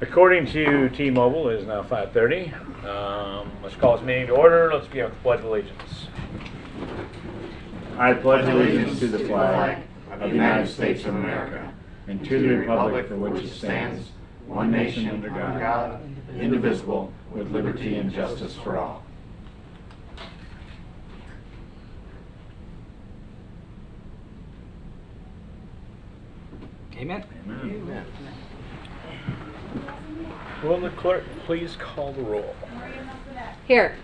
According to T-Mobile, it is now 5:30. Let's call this meeting to order. Let's begin with the Pledge of Allegiance. I pledge allegiance to the flag of the United States of America and to the republic for which it stands, one nation under God, indivisible, with liberty and justice for all. Amen. Amen. Will the clerk please call the roll? Maria Muscadet. Here.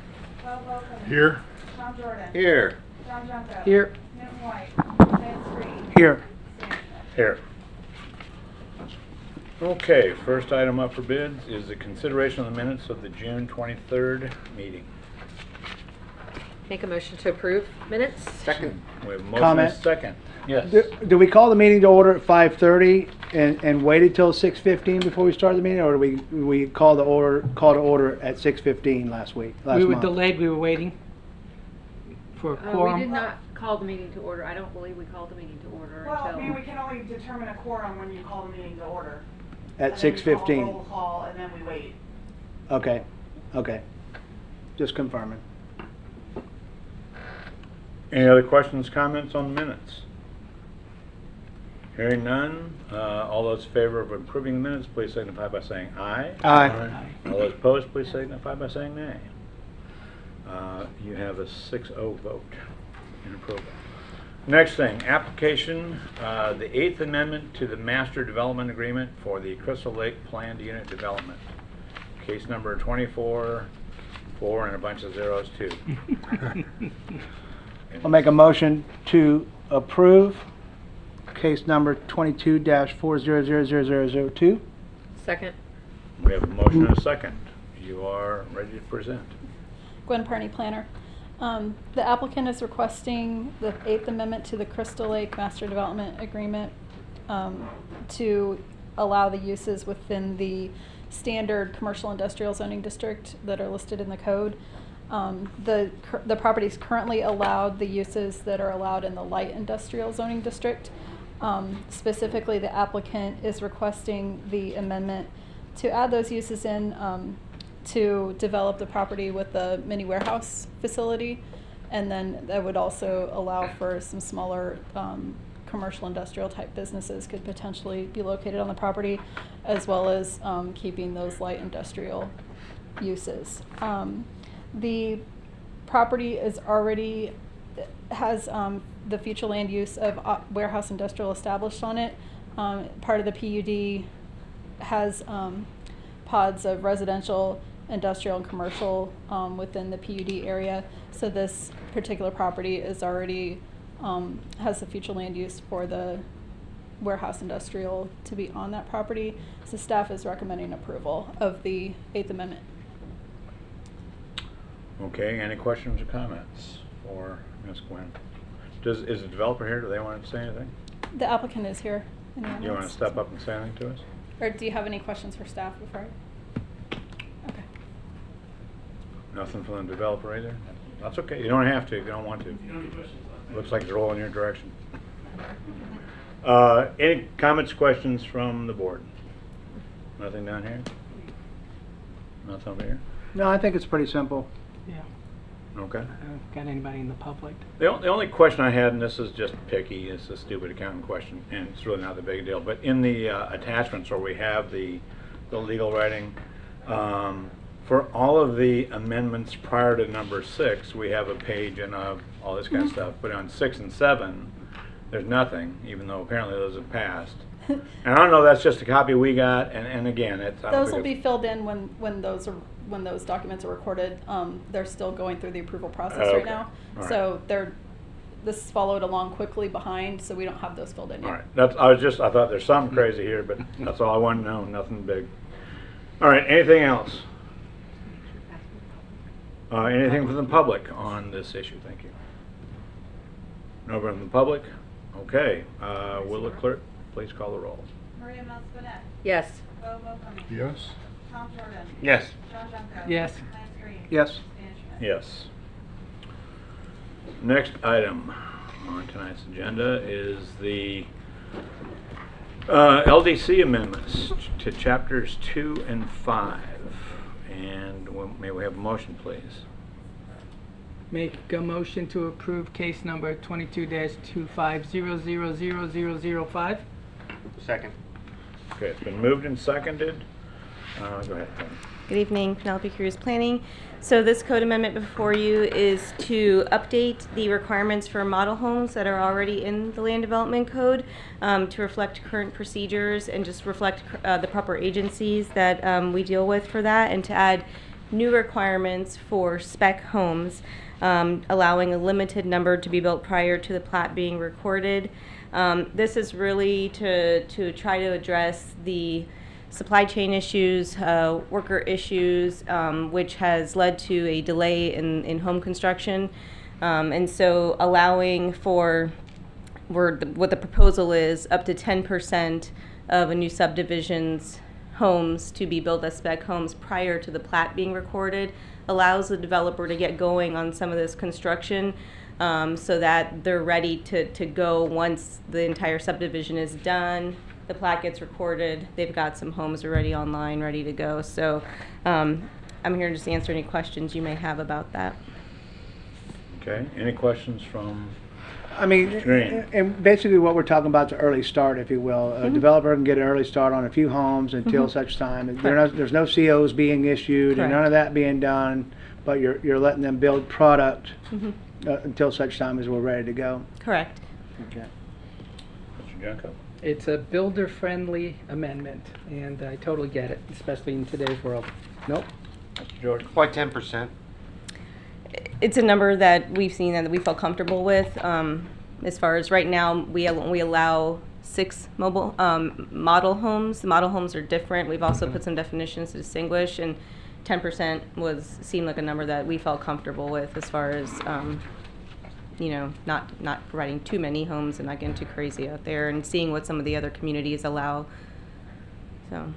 Bo Volkman. Here. Tom Jordan. Here. John Junko. Here. Newton White. Lance Green. Here. Stan Schmidt. Here. Okay, first item up for bids is the consideration of the minutes of the June 23rd meeting. Make a motion to approve minutes? Second. We have a motion and a Comment. second. Yes. Do we call the meeting to order at 5:30 and waited till 6:15 before we started the meeting, or do we call to order at 6:15 last We month? were delayed, we were waiting for a We quorum. did not call the meeting to order. I don't believe we called the meeting to order Well, I mean, until... we can only determine a quorum when you call the meeting to order. At And then you call a 6:15. roll call, and then we wait. Okay. Just confirming. Any other questions, comments on the minutes? Hearing none, all those in favor of approving the minutes, please signify by saying aye. Aye. All those opposed, please signify by saying nay. You have a 6-0 vote in approval. Next thing, application, the 8th Amendment to the Master Development Agreement for the Crystal Lake Planned Unit Development. Case number 24, 4 and a bunch of zeros too. I'll make a motion to approve case number 22-400002. Second. We have a motion and a second. You are ready to present. Gwen Perney, planner. The applicant is requesting the 8th Amendment to the Crystal Lake Master Development Agreement to allow the uses within the standard commercial industrial zoning district that are listed in the code. The properties currently allowed the uses that are allowed in the light industrial zoning district. Specifically, the applicant is requesting the amendment to add those uses in to develop the property with the mini warehouse facility, and then that would also allow for some smaller commercial industrial type businesses could potentially be located on the property, as well as keeping those light industrial uses. The property is already has the future land use of warehouse industrial established on it. Part of the PUD has pods of residential, industrial, and commercial within the PUD area. So this particular property is already has the future land use for the warehouse industrial to be on that property. So staff is recommending approval of the 8th Amendment. Okay, any questions or comments for Ms. Gwen? Is the developer here? Do they want to say anything? The applicant is here. in the You want to audience. step up and say anything to us? Or do you have any questions for staff before? Okay. Nothing from the developer either? That's okay, you don't have to if you don't want to. Looks like it's rolling in your direction. Any comments, questions from the board? Nothing down here? Nothing over here? No, I think it's pretty simple. Yeah. Okay. I haven't got anybody in the public. The only question I had, and this is just picky, it's a stupid accounting question, and it's really not that big a deal, but in the attachments where we have the legal writing, for all of the amendments prior to number 6, we have a page and all this kind of stuff, but on 6 and 7, there's nothing, even though apparently those have passed. And I don't know, that's just a copy we got, and again, it's... I don't Those think will be it's- filled in when those documents are recorded. They're still going through the approval process Okay. right now. All right. So this followed along quickly behind, so we don't have those filled in yet. All right, I thought there's something crazy here, but that's all I wanted to know, nothing big. All right, anything else? Anything from the public on this issue? Thank you. Nobody from the public? Okay, will the clerk please call the roll? Maria Muscadet. Yes. Bo Volkman. Yes. Tom Jordan. Yes. John Junko. Yes. Lance Green. Yes. Stan Schmidt. Yes. Next item on tonight's agenda is the LDC amendments to chapters 2 and 5. And may we have a motion, please? Make a motion to approve case number 22-25000005. Second. Okay, it's been moved and seconded. Go ahead, Tony. Good evening, Penelope Cruz Planning. So this code amendment before you is to update the requirements for model homes that are already in the land development code to reflect current procedures and just reflect the proper agencies that we deal with for that, and to add new requirements for spec homes, allowing a limited number to be built prior to the plat being recorded. This is really to try to address the supply chain issues, worker issues, which has led to a delay in home construction. And so allowing for, what the proposal is, up to 10% of a new subdivision's homes to be built as spec homes prior to the plat being recorded, allows the developer to get going on some of this construction, so that they're ready to go once the entire subdivision is done. The plat gets recorded, they've got some homes already online, ready to go. So I'm here to just answer any questions you may have about that. Okay, any questions from? I mean, Green. and basically what we're talking about is an early start, if you will. A developer can get an early start on a few homes until such time. There's no COs being issued and none of that being done, but you're letting them build product until such time as we're ready to go. Correct. Okay. Mr. Junko? It's a builder-friendly amendment, and I totally get it, especially in today's world. Nope. Mr. Jordan? Why 10%? It's a number that we've seen and that we felt comfortable with. As far as right now, we allow 6 mobile model homes. The model homes are different. We've also put some definitions to distinguish, and 10% seemed like a number that we felt comfortable with as far as not providing too many homes and not getting too crazy out there, and seeing what some of the other communities allow. So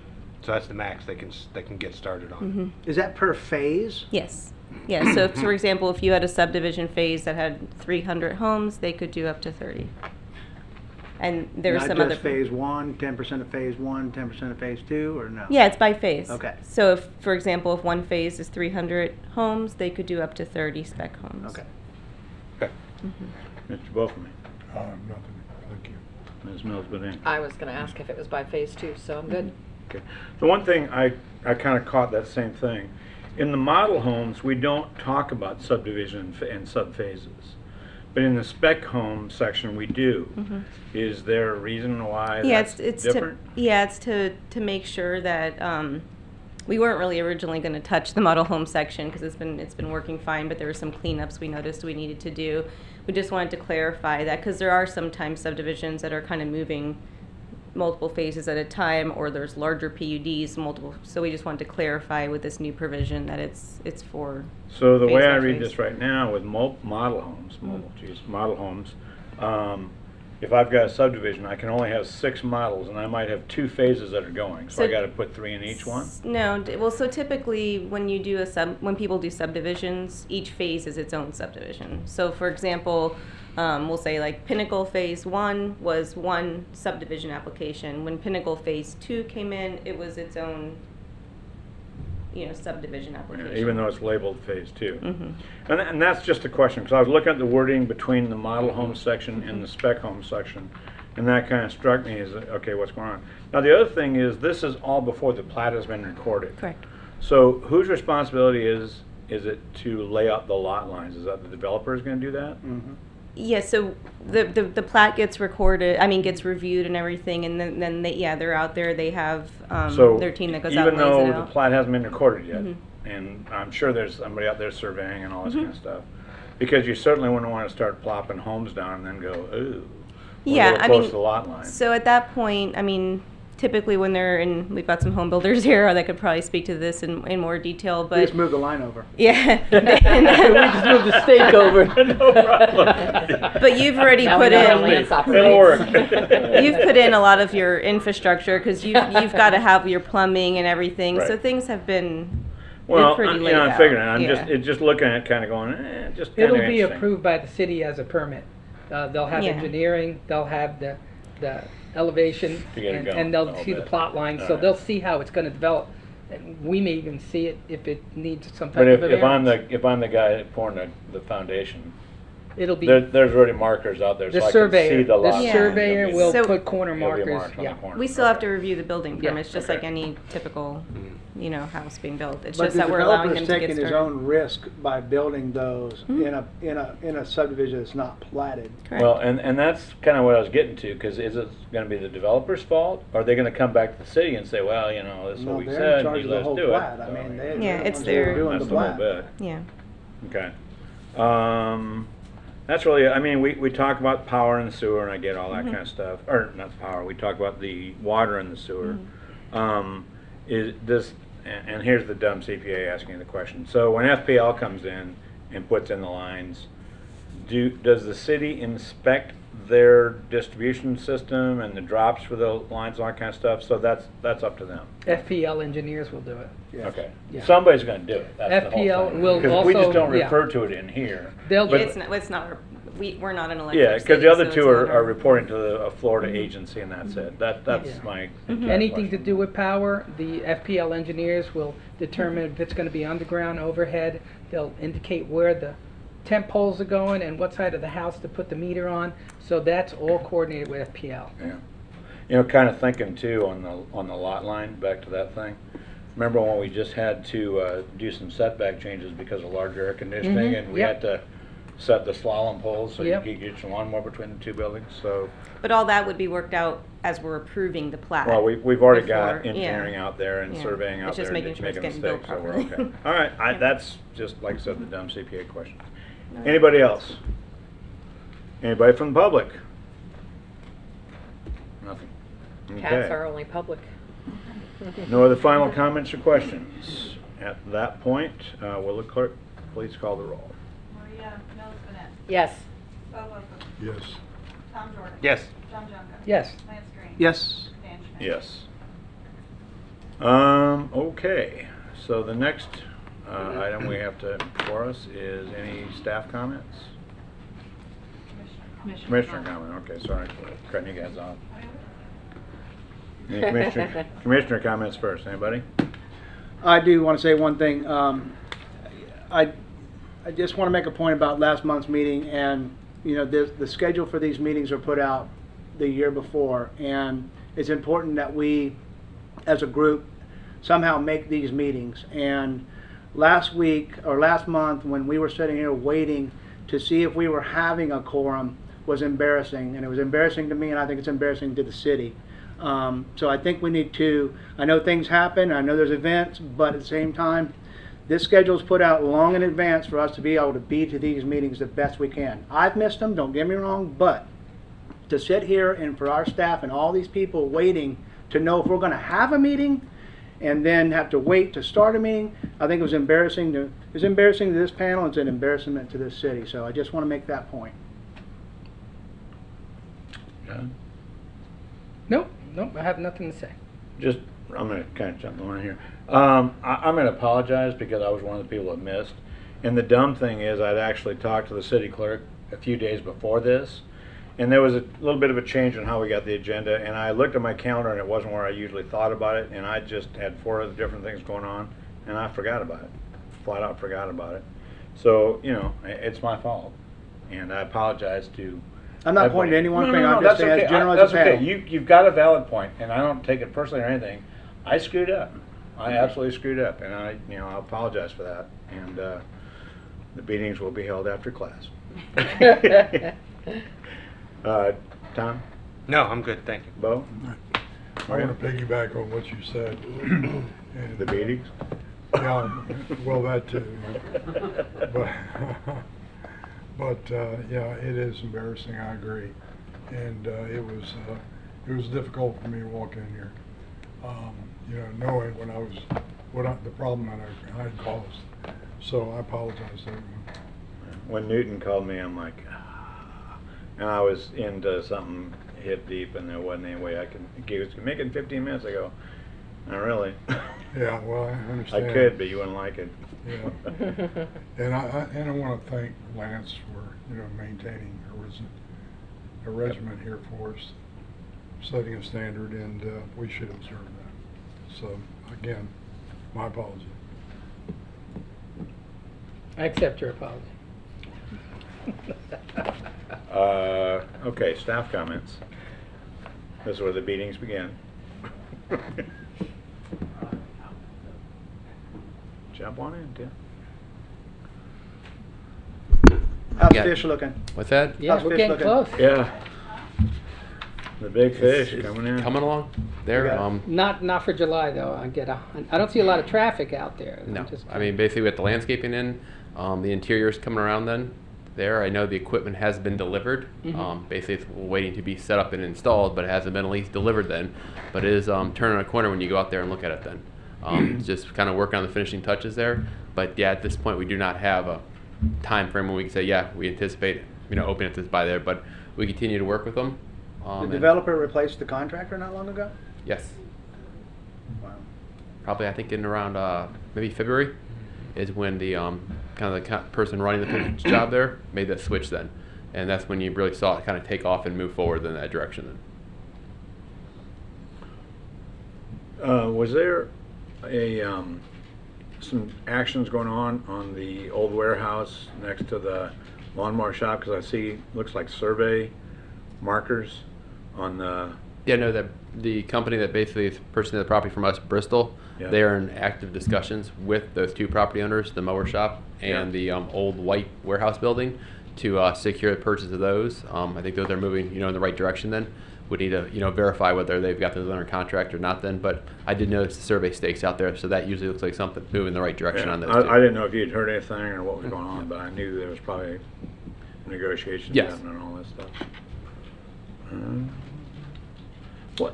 that's the max they can get started on. Is that per phase? yes. Yeah, so for example, if you had a subdivision phase that had 300 homes, they could do up to 30. And there's Not some just other phase 1, 10% of phase 1, 10% of phase 2, or no? Yeah, it's by phase. Okay. So if, for example, if one phase is 300 homes, they could do up to 30 spec homes. Okay. Okay. Mr. Bofferman? Nothing, thank you. Ms. Mills, Beding? I was going to ask if it was by phase 2, so I'm good. Okay. The one thing I kind of caught that same thing. In the model homes, we don't talk about subdivision and subphases. But in the spec home section, we do. Is there a reason why that's it's different? it's to make sure that we weren't really originally going to touch the model home section because it's been working fine, but there were some cleanups we noticed we needed to do. We just wanted to clarify that because there are sometimes subdivisions that are kind of moving multiple phases at a time, or there's larger PUDs, multiple. So we just wanted to clarify with this new provision that it's for. So the way phase I by read phase. this right now with model homes, if I've got a subdivision, I can only have 6 models, and I might have 2 phases that are going. So I So- got to put 3 in each one. No, well, so typically when you do when people do subdivisions, each phase is its own subdivision. So for example, we'll say like Pinnacle Phase 1 was one subdivision application. When Pinnacle Phase 2 came in, it was its own, subdivision application. Even though it's labeled phase 2. Mm-hmm. And that's just a question, because I was looking at the wording between the model home section and the spec home section, and that kind of struck me as, okay, what's going on? Now, the other thing is, this is all before the plat has been recorded. Correct. So whose responsibility is it to lay out the lot lines? Is that the developer is going to do that? Yeah, so the plat gets recorded, gets reviewed and everything, and then they're out there, they have So their team that goes out even and lays it though the out. plat hasn't been recorded yet, Mm-hmm. and I'm sure there's somebody out there surveying and all this kind of stuff, because you certainly wouldn't want to start plopping homes down and then go, ooh, we're Yeah, a little close to the lot line. So at that point, typically when they're in, we've got some home builders here that could probably speak to this in more detail, We but just move the line over. yeah. We just moved the stake over. No problem. But you've already Now we put know how in, Lance It'll work. you've put in a lot of your infrastructure because you've got to have your plumbing and everything. So Right. things have been Well, pretty laid I'm out. figuring it. I'm Yeah. just looking at it kind of going, just kind It'll of be interesting. approved by the city as a permit. They'll have Yeah. engineering, they'll have the the elevation, To get it and going and a they'll little see the bit. plot line, so Alright. they'll see how it's gonna develop. And we may even see it if it needs some type But of a if I'm variance. if I'm the guy pouring the foundation, It'll be, there's already markers out there, the so I can see surveyor, the lot. the Yeah. surveyor will So- put corner It'll be markers, marked on the yeah. corner. We still have to Okay. review the building Yeah. permits, just Okay. like any typical, house being built. It's But just the that we're allowing them developer's to get taking his started. own risk by building those Mhm. in a subdivision that's not platted. Correct. Well, and that's kind of what I was getting to, because is it going to be the developer's fault? Or are they going to come back to the city and say, well, this is No, what we they're in said, charge you of the let us whole do plat. it? I So, mean, Yeah, they're it's the ones that are their- doing That's the the whole plat. bit. Yeah. Okay. That's really, I mean, we talk about power and sewer, and I get all that kind of stuff. Or, not power, we talk about the water and the sewer. Is this, and here's the dumb CPA asking the question. So when FPL comes in and puts in the lines, does the city inspect their distribution system and the drops for the lines, all that kind of stuff? So that's up to them. FPL engineers will do it. Yeah. Okay. Yeah. Somebody's gonna do it. That's the whole FPL thing. will Because we just also- don't yeah. refer to it in here. They'll, But- It's not, we're not an electric Yeah, because city, the other so two it's are not our- reporting to a Florida agency, and that's it. That's Yeah. my. anything to question. do with power, the FPL engineers will determine if it's gonna be underground, overhead. They'll indicate where the temp poles are going and what side of the house to put the meter on. So that's all coordinated with FPL. Yeah. Kind of thinking too on the lot line, back to that thing. Remember when we just had to do some setback changes because of larger air conditioning, Mhm, and we yep. had to set the slalom poles so Yep. you could get your lawnmower between the two buildings, so. But all that would be worked out as we're approving the plat. Well, we've already got before, yeah. engineering out there and Yeah. surveying out It's there just and making sure it's getting mistakes, built so we're properly. okay. All right, Yeah. that's just, like I said, the dumb CPA question. Anybody else? Anybody from the public? Nothing. Cats Okay. are only public. No other final comments or questions? At that point, will the clerk please call the roll? Maria Mills Bennett. Yes. Bo Wilkins. Yes. Tom Jordan. Yes. John Junko. Yes. Lance Green. Yes. Dan Schmidt. Yes. Okay, so the next item we have for us is any staff comments? Commissioner comment, okay, sorry, cutting you guys off. Any commissioner comments first, anybody? I do want to say one thing. I just want to make a point about last month's meeting, and the schedule for these meetings are put out the year before, and it's important that we, as a group, somehow make these meetings. And last week or last month, when we were sitting here waiting to see if we were having a quorum, was embarrassing, and it was embarrassing to me, and I think it's embarrassing to the city. So I think we need to, I know things happen, I know there's events, but at the same time, this schedule is put out long in advance for us to be able to be to these meetings the best we can. I've missed them, don't get me wrong, but to sit here and for our staff and all these people waiting to know if we're going to have a meeting and then have to wait to start a meeting, I think it was embarrassing to this panel, it's an embarrassment to this city. So I just want to make that point. John? Nope, I have nothing to say. Just, I'm gonna kind of jump on here. I'm gonna apologize because I was one of the people that missed. And the dumb thing is, I'd actually talked to the city clerk a few days before this, and there was a little bit of a change in how we got the agenda, and I looked at my calendar and it wasn't where I usually thought about it, and I just had 4 other different things going on, and I forgot about it. Flat out forgot about it. So, it's my fault. And I apologize to I'm not pointing to any one No, thing, no, I'm no, just that's saying okay. as general That's as a panel. okay. You've got a valid point, and I don't take it personally or anything. I screwed up. I absolutely screwed up, and I apologize for that. And the meetings will be held after class. Tom, No, I'm good, thank you. Bo, I want to piggyback on what you said. And, the meetings. Yeah, well, that too. But yeah, it is embarrassing, I agree. And it was difficult for me to walk in here, knowing the problem that I had caused. So I apologize to everyone. When Newton called me, I'm like, and I was into something hip deep, and there wasn't any way I could. He was making 15 minutes. I go, not really. Yeah, well, I I understand. could, but you wouldn't like it. Yeah. And I want to thank Lance for maintaining a regiment here for us. setting a standard, and we should observe that. So, again, my apology. I accept your apology. Okay, staff comments. This is where the beatings begin. Jump on in, Tim. How's Yeah. fish looking? What's that? Yeah, How's we're fish getting looking? close. Yeah. The big fish It's coming in. Coming along there. Yeah. Not for July though. I don't see a lot of traffic out there. I'm No, just- I mean, basically with the landscaping in, the interior's coming around then. There, I know the equipment has been delivered. Mhm. Basically, it's waiting to be set up and installed, but it hasn't been at least delivered then. But it is turning a corner when you go out there and look at it then. Just kind of working on the finishing touches there. But yeah, at this point, we do not have a time frame when we can say, yeah, we anticipate, opening it by there. But we continue to work with them. The and- developer replaced the contractor not long ago? Yes. Wow. Probably, I think in around maybe February is when the kind of the person running the job there made that switch then, and that's when you really saw it kind of take off and move forward in that direction then. Was there some actions going on the old warehouse next to the lawnmower shop? Because I see, looks like survey markers on the, Yeah, no, the company that basically is purchasing the property from us, Bristol, Yeah. they are in active discussions with those two property owners, the mower shop and the old white warehouse building, to secure the purchase of those. I think those are moving, in the right direction then. We need to, verify whether they've got those under contract or not then, but I did notice the survey stakes out there, so that usually looks like something moving in the right direction on those two. I didn't know if you'd heard anything or what was going on, but I knew there was probably negotiations Yes. happening and all this stuff.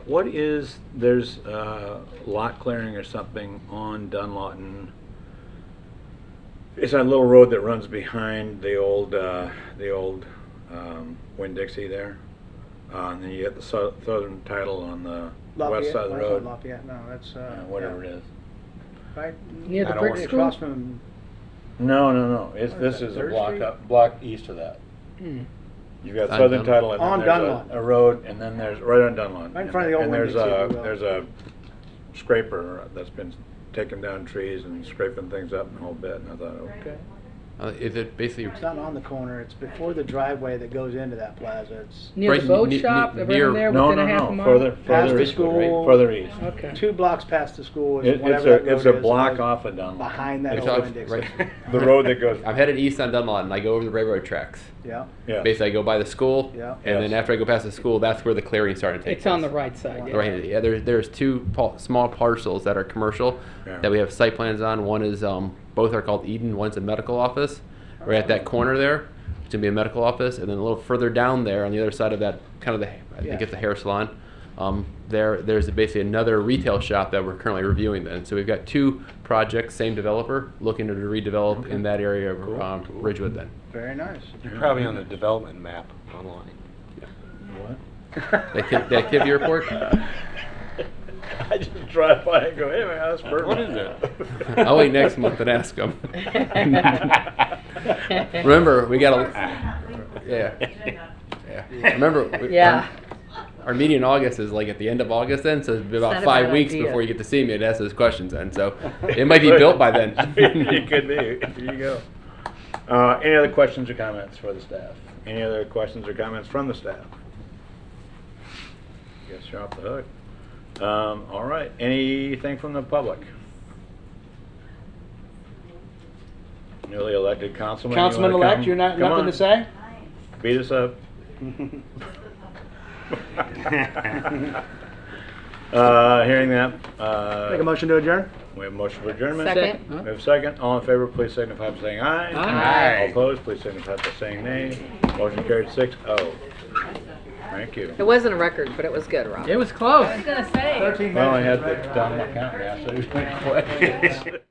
What is, there's lot clearing or something on Dunlawton. It's that little road that runs behind the old Winn-Dixie there. And then you get the southern title on the west side of the Lafayette? road. Lafayette, no, that's, Whatever it is. right? Near the I don't brick want- school? Across from, No. What is This that, is a Third block Street? block east of that. Hmm. You've got On southern Dunlop. title and On then there's Dunlop. a road, and then there's, right on Dunlop. Right in front of the old And there's Winn-Dixie, if you a, will. there's a scraper that's been taking down trees and scraping things up a whole bit, and I thought, okay. Is it basically it's not on the corner, it's before the driveway that goes into that plaza. It's Near Right the boat ne- shop, ne- around near- there, No, within a half a no, mile? further Past the eastward, right? school. Further east. Okay. 2 blocks past the school is It's whatever that road it's a is, block goes off of Dunlop. behind that It's old off- Winn-Dixie. right. The road that goes, I'm headed east on Dunlop and I go over the railroad tracks. Yeah, yeah. Basically, I go by the school, Yeah. and then Yes. after I go past the school, that's where the clearing started to take It's on the place. right side, yeah. Right, yeah. There's two small parcels that are commercial Yeah. that we have site plans on. One is both are called Eden. One's a medical office. Right at that corner there, it's gonna be a medical office, and then a little further down there on the other side of that, kind of I think Yeah. it's a hair salon. There's basically another retail shop that we're currently reviewing. Then, so we've got 2 projects, same developer, looking to redevelop in that area of Ridgewood. Then. very nice. You're probably on the development map online. What? The activity report. I just drive by and go, hey, my house burned. What is it? I'll wait next month and ask them. Remember, we got a. Yeah. Yeah. Remember. Yeah. Our meeting in August is like at the end of August then, so it'll be about Not a 5 bad weeks idea. before you get to see me to ask those questions then. So it might be built by then. It could be. There you go. Any other questions or comments for the staff? Any other questions or comments from the staff? Guess you're off the hook. All right. Anything from the public? Newly elected councilman. you wanna Councilman-elect, come? you're not, Come nothing on. to say? Beat us up. Hearing that, Make a motion to adjourn? we have a motion for adjournment. Second. We have a second. All in favor, please signify by saying aye. Aye. All opposed, please signify by saying nay. Motion carried 6-0. Thank you. It wasn't a record, but it was good, Rob. It was close. I was gonna say. 13 Well, I minutes, had right? the Don McCount now, so he was going to